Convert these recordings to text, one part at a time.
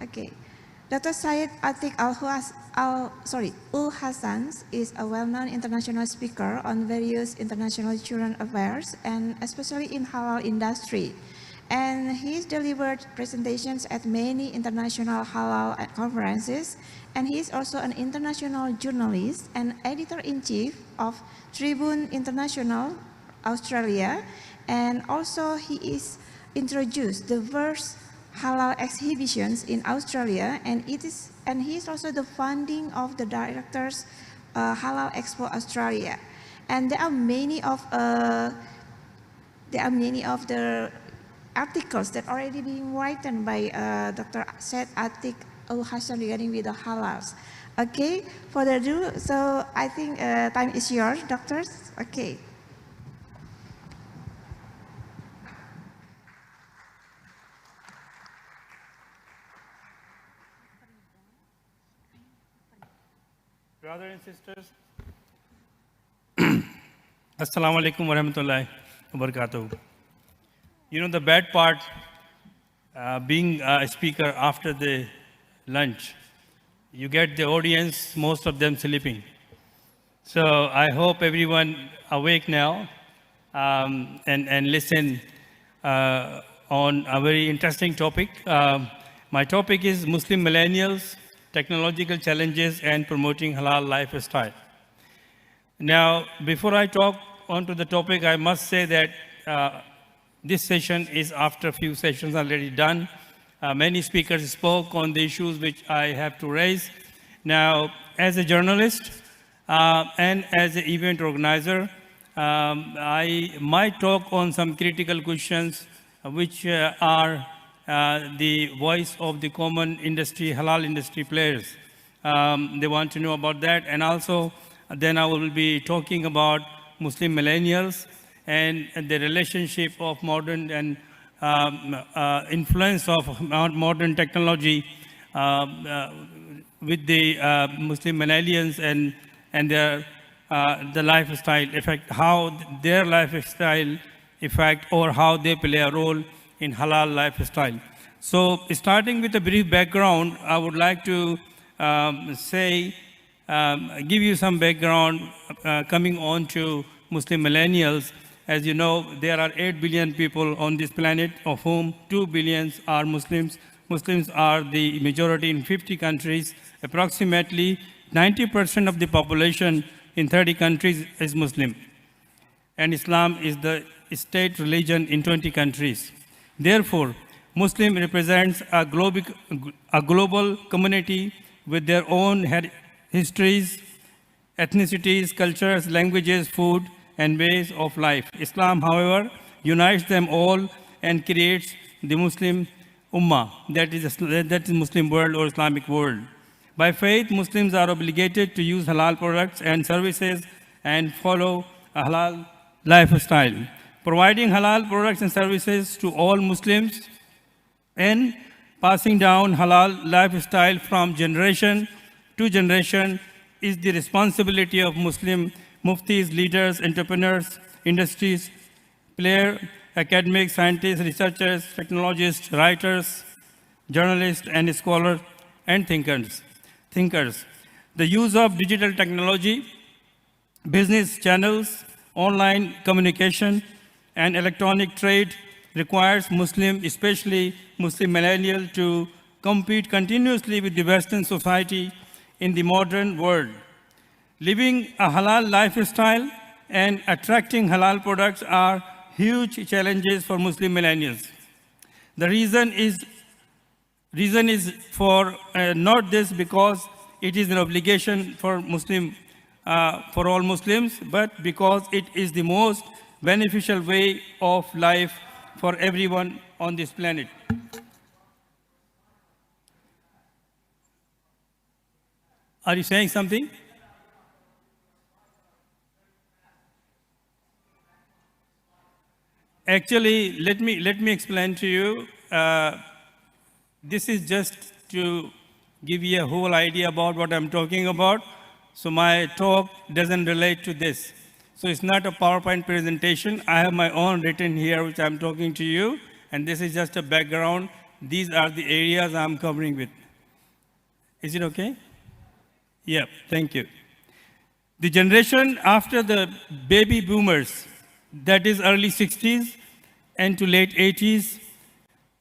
Okay. Dr. Syed Atiq Ul Hassan is a well-known international speaker on various international children affairs and especially in halal industry. And he's delivered presentations at many international halal conferences, and he's also an international journalist and editor-in-chief of Tribune International, Australia, and also he is introduced the first halal exhibitions in Australia, and he is also the founding of the directors Halal Expo Australia, and there are many of the articles that already being written by Dr. Syed Atiq Ul Hassan regarding with the halals. Okay, further ado, so I think time is yours, doctors. Okay. Brothers and sisters, Assalamu alaikum wa rahmatullahi wa barakatuh. You know the bad part, being a speaker after the lunch, you get the audience, most of them sleeping. So I hope everyone awake now and listen on a very interesting topic. My topic is Muslim Millennials, Technological Challenges and Promoting Halal Lifestyle. Now, before I talk onto the topic, I must say that this session is after a few sessions already done. Many speakers spoke on the issues which I have to raise. Now, as a journalist and as an event organizer, I might talk on some critical questions which are the voice of the common industry, halal industry players. They want to know about that. And also, then I will be talking about Muslim millennials and the relationship of modern and influence of modern technology with the Muslim millennials and their the lifestyle effect, how their lifestyle effect or how they play a role in halal lifestyle. So starting with a brief background, I would like to give you some background coming on to Muslim millennials. As you know, there are 8 billion people on this planet, of whom 2 billion are Muslims. Muslims are the majority in 50 countries. Approximately 90% of the population in 30 countries is Muslim. And Islam is the state religion in 20 countries. Therefore, Muslim represents a global community with their own histories, ethnicities, cultures, languages, food, and ways of life. Islam, however, unites them all and creates the Muslim Ummah, that is Muslim world or Islamic world. By faith, Muslims are obligated to use halal products and services and follow a halal lifestyle. Providing halal products and services to all Muslims and passing down halal lifestyle from generation to generation is the responsibility of Muslim muftis, leaders, entrepreneurs, industries, players, academics, scientists, researchers, technologists, writers, journalists, and scholars, and thinkers. The use of digital technology, business channels, online communication, and electronic trade requires Muslim, especially Muslim millennials, to compete continuously with the Western society in the modern world. Living a halal lifestyle and attracting halal products are huge challenges for Muslim millennials. The reason is for not this because it is an obligation for for all Muslims, but because it is the most beneficial way of life for everyone on this planet. Are you saying something? Actually, let me explain to you. This is just to give you a whole idea about what I'm talking about. So my talk doesn't relate to this. So it's not a PowerPoint presentation. I have my own written here, which I'm talking to you. And this is just a background These are the areas I'm covering with. Is it okay? Yeah, thank you. The generation after the baby boomers, that is early 60s and to late 80s,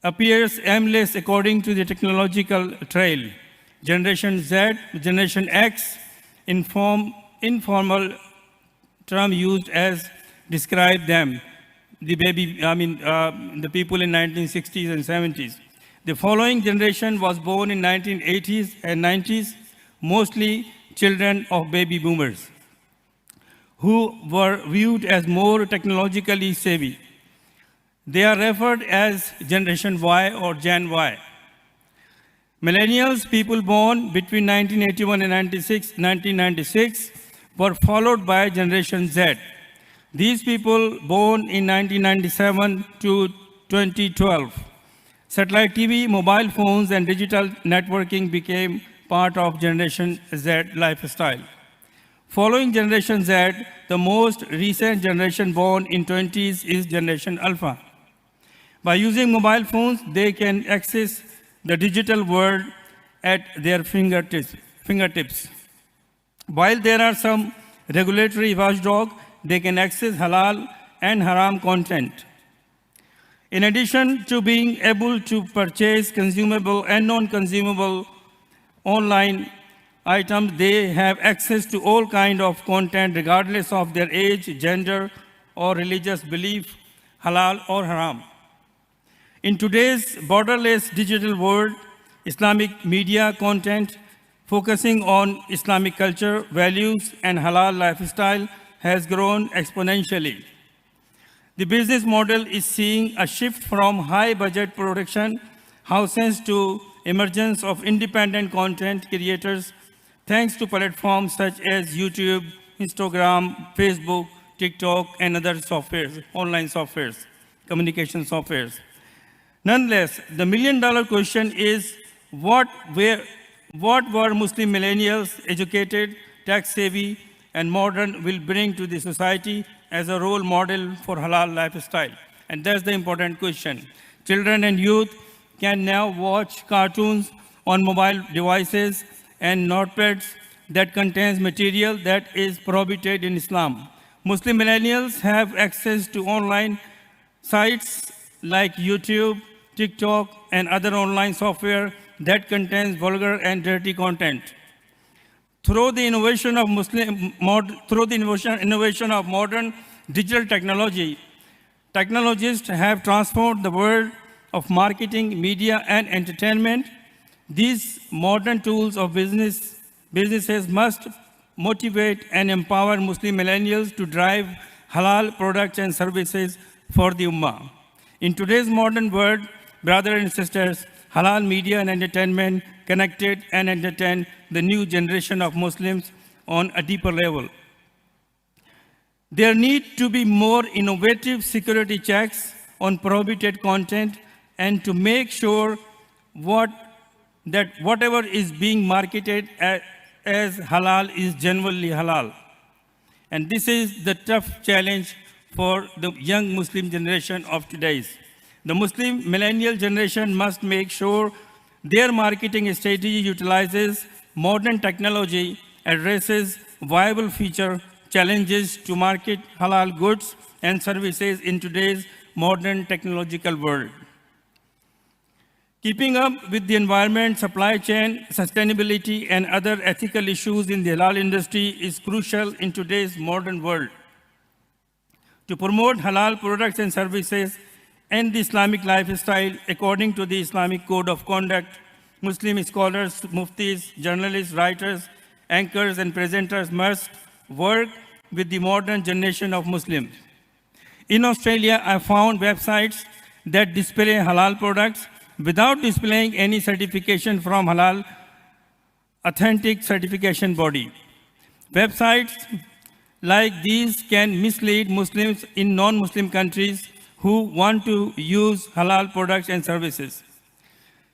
appears aimless according to the technological trail. Generation Z, Generation X, informal term used as describe them, the the people in 1960s and 70s. The following generation was born in 1980s and 90s, mostly children of baby boomers, who were viewed as more technologically savvy. They are referred as Generation Y or Gen Y. Millennials, people born between 1981 and 1996, were followed by Generation Z. These people born in 1997 to 2012. Satellite TV, mobile phones, and digital networking became part of Generation Z lifestyle. Following Generation Z, the most recent generation born in 20s is Generation Alpha. By using mobile phones, they can access the digital world at their fingertips. While there are some regulatory watchdog, they can access halal and haram content. In addition to being able to purchase consumable and non-consumable online items, they have access to all kinds of content regardless of their age, gender, or religious belief, halal or haram. In today's borderless digital world, Islamic media content focusing on Islamic culture, values, and halal lifestyle has grown exponentially. The business model is seeing a shift from high-budget production houses to emergence of independent content creators thanks to platforms such as YouTube, Instagram, Facebook, TikTok, and other softwares, online softwares, communication softwares. Nonetheless, the million-dollar question is, what were Muslim millennials, educated, tech-savvy, and modern, will bring to the society as a role model for halal lifestyle? And that's the important question. Children and youth can now watch cartoons on mobile devices and notepads that contains material that is prohibited in Islam. Muslim millennials have access to online sites like YouTube, TikTok, and other online software that contains vulgar and dirty content. Through the innovation of modern digital technology, technologists have transformed the world of marketing, media, and entertainment. These modern tools of businesses must motivate and empower Muslim millennials to drive halal products and services for the Ummah. In today's modern world, brothers and sisters, halal media and entertainment connected and entertain the new generation of Muslims on a deeper level. There need to be more innovative security checks on prohibited content and to make sure that whatever is being marketed as halal is genuinely halal. And this is the tough challenge for the young Muslim generation of today's. The Muslim millennial generation must make sure their marketing strategy utilizes modern technology, addresses viable future challenges to market halal goods and services in today's modern technological world. Keeping up with the environment, supply chain, sustainability, and other ethical issues in the halal industry is crucial in today's modern world. To promote halal products and services and the Islamic lifestyle according to the Islamic Code of Conduct, Muslim scholars, muftis, journalists, writers, anchors, and presenters must work with the modern generation of Muslims. In Australia, I found websites that display halal products without displaying any certification from halal authentic certification body. Websites like these can mislead Muslims in non-Muslim countries who want to use halal products and services.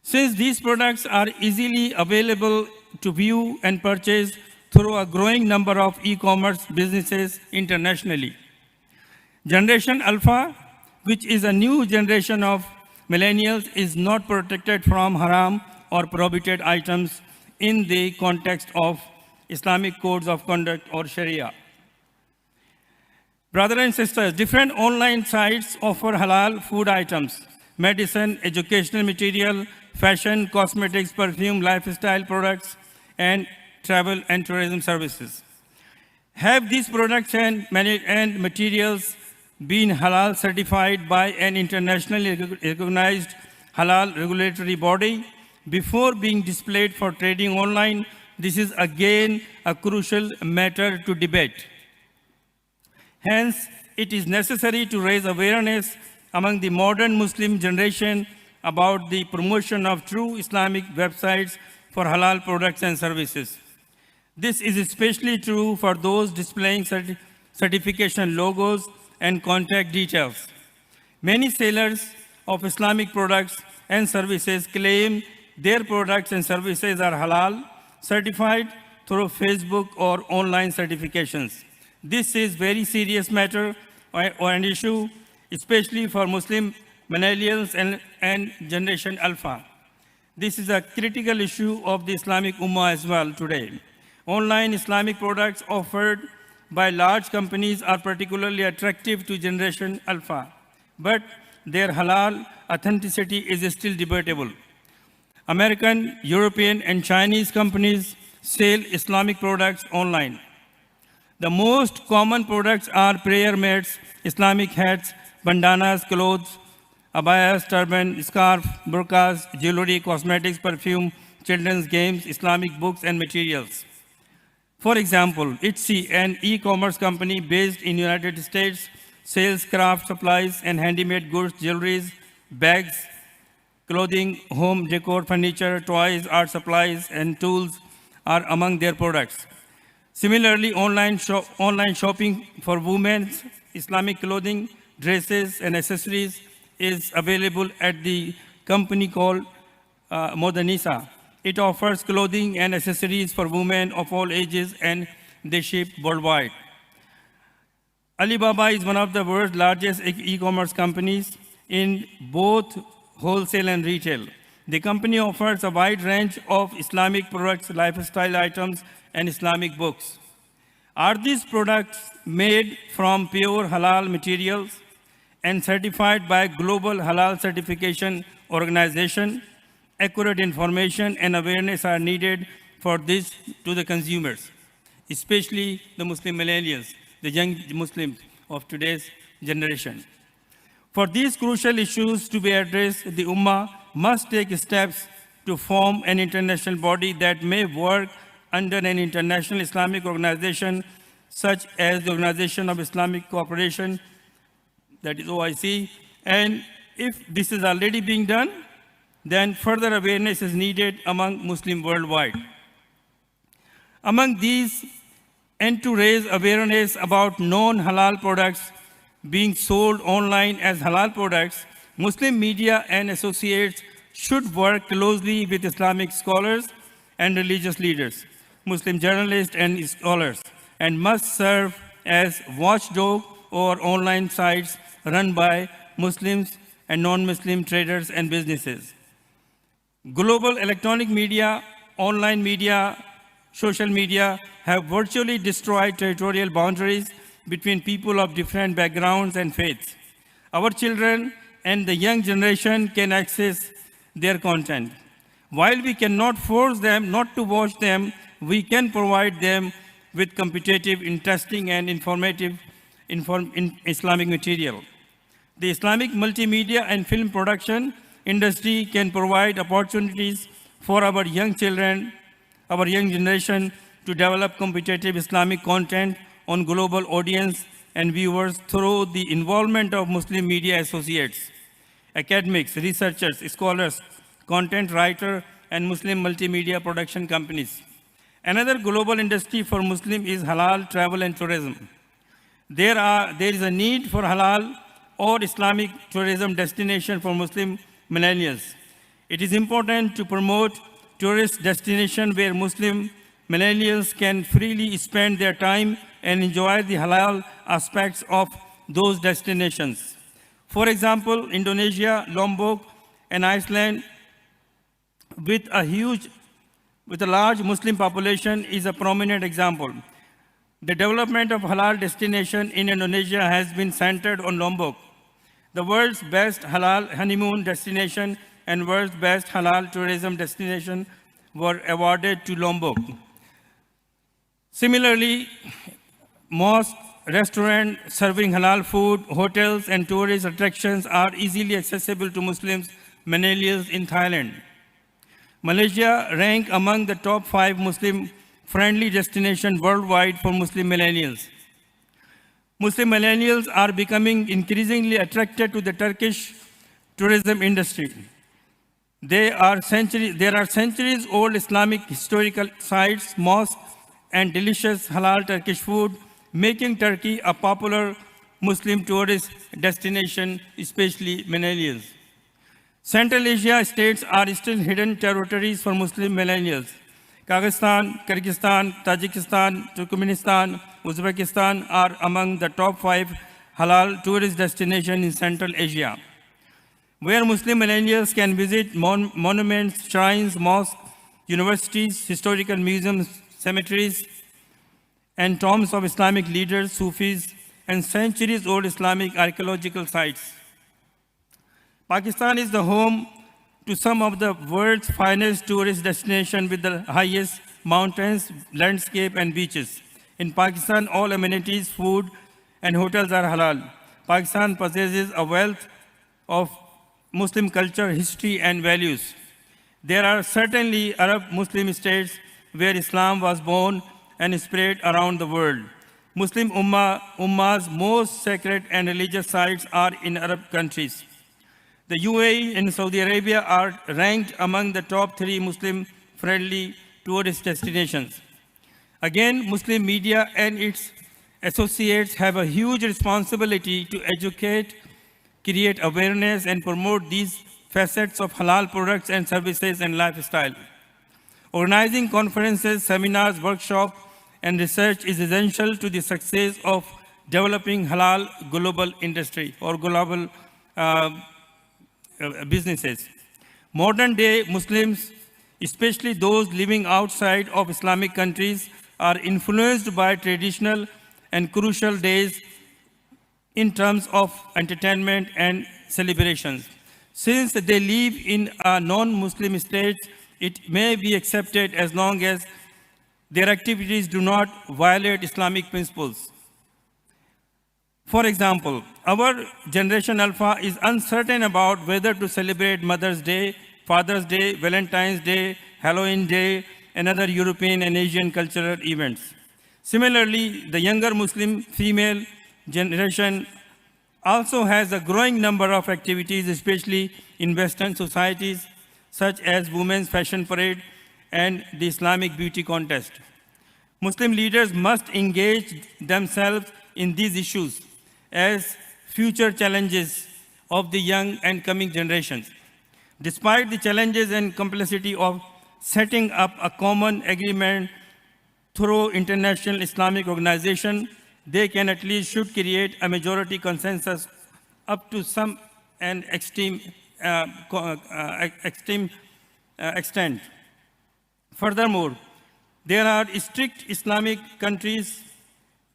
Since these products are easily available to view and purchase through a growing number of e-commerce businesses internationally. Generation Alpha, which is a new generation of millennials is not protected from haram or prohibited items in the context of Islamic codes of conduct or Sharia. Brothers and sisters, different online sites offer halal food items, medicine, educational material, fashion, cosmetics, perfume, lifestyle products, and travel and tourism services. Have these products and materials been halal certified by an internationally recognized halal regulatory body before being displayed for trading online? This is again a crucial matter to debate. Hence, it is necessary to raise awareness among the modern Muslim generation about the promotion of true Islamic websites for halal products and services. This is especially true for those displaying certification logos and contact details. Many sellers of Islamic products and services claim their products and services are halal certified through Facebook or online certifications. This is very serious matter or an issue, especially for Muslim millennials and Generation Alpha. This is a critical issue of the Islamic Ummah as well today. Online Islamic products offered by large companies are particularly attractive to Generation Alpha, but their halal authenticity is still debatable. American, European, and Chinese companies sell Islamic products online. The most common products are prayer mats, Islamic hats, bandanas, clothes, abayas, turban, scarf, burqas, jewelry, cosmetics, perfume, children's games, Islamic books, and materials. For example, IHSATEC, an e-commerce company based in the United States, sells craft supplies and handmade goods, jewelries, bags, clothing, home decor, furniture, toys, art supplies, and tools are among their products. Similarly, online shopping for women's Islamic clothing, dresses, and accessories is available at the company called Modanisa. It offers clothing and accessories for women of all ages, and they ship worldwide. Alibaba is one of the world's largest e-commerce companies in both wholesale and retail. The company offers a wide range of Islamic products, lifestyle items, and Islamic books. Are these products made from pure halal materials and certified by Global Halal Certification Organization? Accurate information and awareness are needed for this to the consumers, especially the Muslim millennials, the young Muslims of today's generation. For these crucial issues to be addressed, the Ummah must take steps to form an international body that may work under an international Islamic organization such as the Organization of Islamic Cooperation, that is OIC, and if this is already being done, then further awareness is needed among Muslims worldwide. Among these, and to raise awareness about non-halal products being sold online as halal products, Muslim media and associates should work closely with Islamic scholars and religious leaders, Muslim journalists and scholars, and must serve as watchdog or online sites run by Muslims and non-Muslim traders and businesses. Global electronic media, online media, social media have virtually destroyed territorial boundaries between people of different backgrounds and faiths. Our children and the young generation can access their content. While we cannot force them not to watch them, we can provide them with competitive, interesting, and informative Islamic material. The Islamic multimedia and film production industry can provide opportunities for our young children, our young generation to develop competitive Islamic content on global audience and viewers through the involvement of Muslim media associates, academics, researchers, scholars, content writers, and Muslim multimedia production companies. Another global industry for Muslim is halal travel and tourism. There is a need for halal or Islamic tourism destination for Muslim millennials. It is important to promote tourist destinations where Muslim millennials can freely spend their time and enjoy the halal aspects of those destinations. For example, Indonesia, Lombok, and Iceland, with a large Muslim population, is a prominent example. The development of halal destination in Indonesia has been centered on Lombok, the world's best halal honeymoon destination and world's best halal tourism destination were awarded to Lombok. Similarly, mosques, restaurants serving halal food, hotels, and tourist attractions are easily accessible to Muslims, millennials in Thailand. Malaysia ranks among the top 5 Muslim-friendly destinations worldwide for Muslim millennials. Muslim millennials are becoming increasingly attracted to the Turkish tourism industry. There are centuries-old Islamic historical sites, mosques, and delicious halal Turkish food, making Turkey a popular Muslim tourist destination, especially millennials. Central Asia states are still hidden territories for Muslim millennials. Kazakhstan, Kyrgyzstan, Tajikistan, Turkmenistan, Uzbekistan are among the top 5 halal tourist destinations in Central Asia, where Muslim millennials can visit monuments, shrines, mosques, universities, historical museums, cemeteries, and tombs of Islamic leaders, Sufis, and centuries-old Islamic archaeological sites. Pakistan is the home to some of the world's finest tourist destinations with the highest mountains, landscape, and beaches. In Pakistan, all amenities, food, and hotels are halal. Pakistan possesses a wealth of Muslim culture, history, and values. There are certainly Arab Muslim states where Islam was born and spread around the world. Muslim Ummah's most sacred and religious sites are in Arab countries. The UAE and Saudi Arabia are ranked among the top 3 Muslim-friendly tourist destinations. Again, Muslim media and its associates have a huge responsibility to educate, create awareness, and promote these facets of halal products and services and lifestyle. Organizing conferences, seminars, workshops, and research is essential to the success of developing halal global industry or global businesses. Modern-day Muslims, especially those living outside of Islamic countries, are influenced by traditional and crucial days in terms of entertainment and celebrations. Since they live in a non-Muslim state, it may be accepted as long as their activities do not violate Islamic principles. For example, our Generation Alpha is uncertain about whether to celebrate Mother's Day, Father's Day, Valentine's Day, Halloween Day, and other European and Asian cultural events. Similarly, the younger Muslim female generation also has a growing number of activities, especially in Western societies, such as Women's Fashion Parade and the Islamic Beauty Contest. Muslim leaders must engage themselves in these issues as future challenges of the young and coming generations. Despite the challenges and complexity of setting up a common agreement through international Islamic organization, they can at least should create a majority consensus up to some extreme extent. Furthermore, there are strict Islamic countries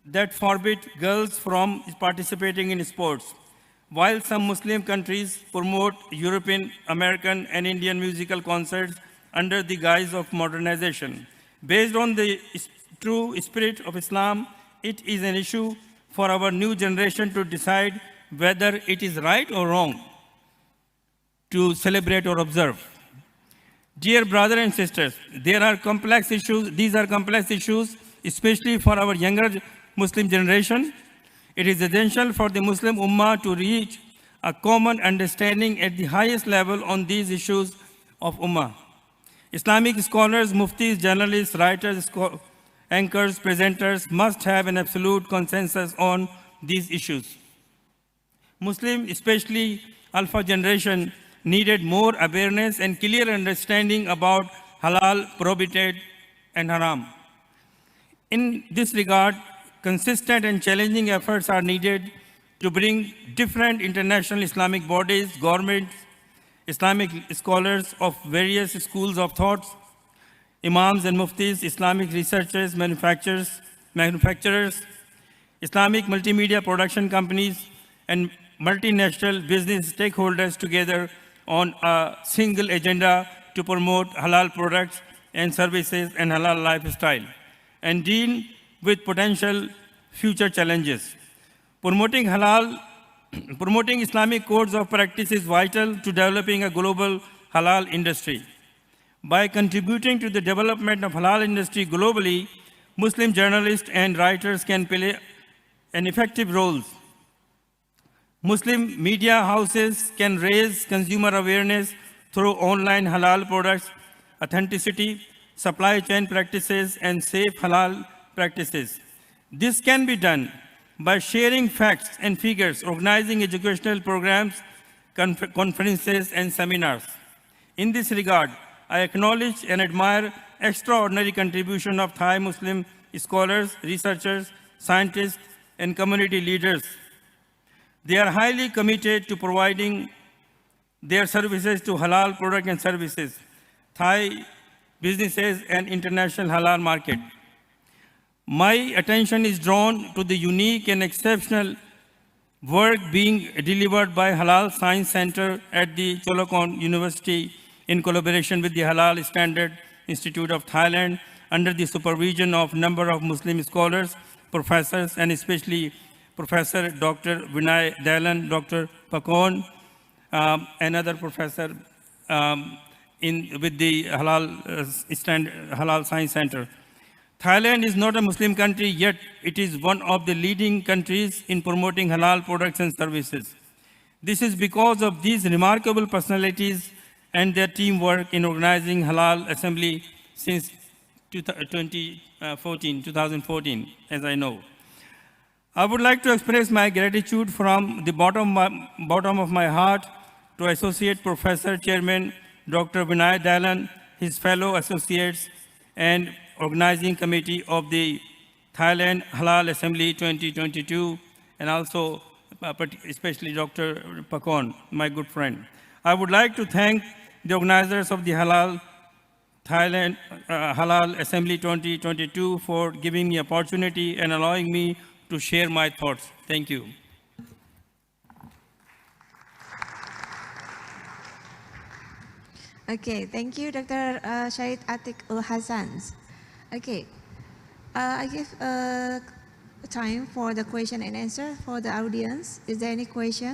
that forbid girls from participating in sports, while some Muslim countries promote European, American, and Indian musical concerts under the guise of modernization. Based on the true spirit of Islam, it is an issue for our new generation to decide whether it is right or wrong to celebrate or observe. Dear brothers and sisters, these are complex issues, especially for our younger Muslim generation. It is essential for the Muslim Ummah to reach a common understanding at the highest level on these issues of Ummah. Islamic scholars, muftis, journalists, writers, anchors, presenters must have an absolute consensus on these issues. Muslim, especially Alpha generation, needed more awareness and clear understanding about halal, prohibited, and haram. In this regard, consistent and challenging efforts are needed to bring different international Islamic bodies, governments, Islamic scholars of various schools of thought, imams and muftis, Islamic researchers, manufacturers, Islamic multimedia production companies, and multinational business stakeholders together on a single agenda to promote halal products and services and halal lifestyle and deal with potential future challenges. Promoting Islamic codes of practice is vital to developing a global halal industry. By contributing to the development of halal industry globally, Muslim journalists and writers can play an effective role. Muslim media houses can raise consumer awareness through online halal products, authenticity, supply chain practices, and safe halal practices. This can be done by sharing facts and figures, organizing educational programs, conferences, and seminars. In this regard, I acknowledge and admire extraordinary contribution of Thai Muslim scholars, researchers, scientists, and community leaders. They are highly committed to providing their services to halal products and services, Thai businesses, and international halal market. My attention is drawn to the unique and exceptional work being delivered by Halal Science Center at the Cholakon University in collaboration with the Halal Standard Institute of Thailand under the supervision of a number of Muslim scholars, professors, and especially Professor Dr. Vinay Dalan, Dr. Pakon, another professor with the Halal Science Center. Thailand is not a Muslim country, yet it is one of the leading countries in promoting halal products and services. This is because of these remarkable personalities and their teamwork in organizing Halal Assembly since 2014, as I know. I would like to express my gratitude from the bottom of my heart to Associate Professor Chairman Dr. Vinay Dalan, his fellow associates, and organizing committee of the Thailand Halal Assembly 2022, and also especially Dr. Pakon, my good friend. I would like to thank the organizers of the Thailand Halal Assembly 2022 for giving me opportunity and allowing me to share my thoughts. Thank you. Okay, thank you, Dr. Syed Atiq Hassan. Okay, I give time for the question and answer for the audience. Is there any question?